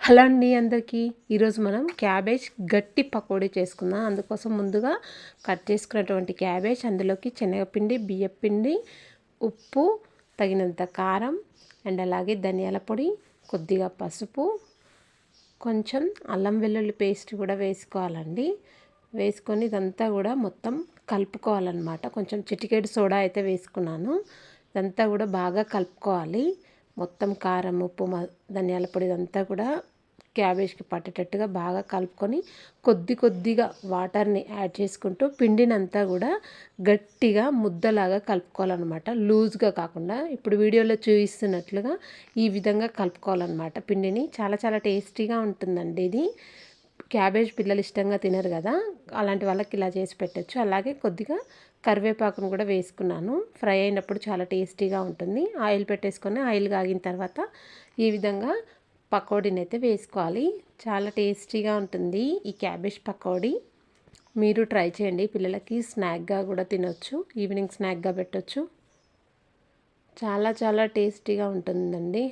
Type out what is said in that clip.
Hello అండి అందరికీ. ఈరోజు మనం క్యాబేజ్ గట్టి పకోడీ చేసుకుందాం. అందుకోసం ముందుగా కట్ చేసుకున్నటువంటి క్యాబేజ్, అందులోకి శనగపిండి, బియ్యపిండి, ఉప్పు, తగినంత కారం అండ్ అలాగే ధనియాల పొడి, కొద్దిగా పసుపు, కొంచెం అల్లం వెల్లుల్లి పేస్ట్ కూడా వేసుకోవాలండి. వేసుకొని ఇదంతా కూడా మొత్తం కలుపుకోవాలన్నమాట. కొంచెం చిటికెడు సోడా అయితే వేసుకున్నాను. ఇదంతా కూడా బాగా కలుపుకోవాలి. మొత్తం కారం, ఉప్పు, ధనియాల పొడి ఇదంతా కూడా క్యాబేజ్కి పట్టేటట్టుగా బాగా కలుపుకొని కొద్దిగా వాటర్ని యాడ్ చేసుకుంటూ పిండినంతా కూడా గట్టిగా ముద్దలాగా కలుపుకోవాలన్నమాట. లూజ్గా కాకుండా ఇప్పుడు వీడియోలో చూపిస్తున్నట్లుగా ఈ విధంగా కలుపుకోవాలన్నమాట. పిండిని చాలా టేస్టీగా ఉంటుందండి ఇది. క్యాబేజ్ పిల్లలు ఇష్టంగా తినరు కదా, అలాంటి వాళ్ళకి ఇలా చేసి పెట్టచ్చు. అలాగే కొద్దిగా కరివేపాకును కూడా వేసుకున్నాను. ఫ్రై అయినప్పుడు చాలా టేస్టీగా ఉంటుంది. ఆయిల్ పెట్టేసుకొని ఆయిల్ కాగిన తర్వాత ఈ విధంగా పకోడీని అయితే వేసుకోవాలి. చాలా టేస్టీగా ఉంటుంది ఈ క్యాబేజ్ పకోడీ. మీరు ట్రై చేయండి. పిల్లలకి స్నాక్గా కూడా తినొచ్చు, ఈవినింగ్ స్నాక్గా పెట్టొచ్చు. చాలా టేస్టీగా ఉంటుందండి.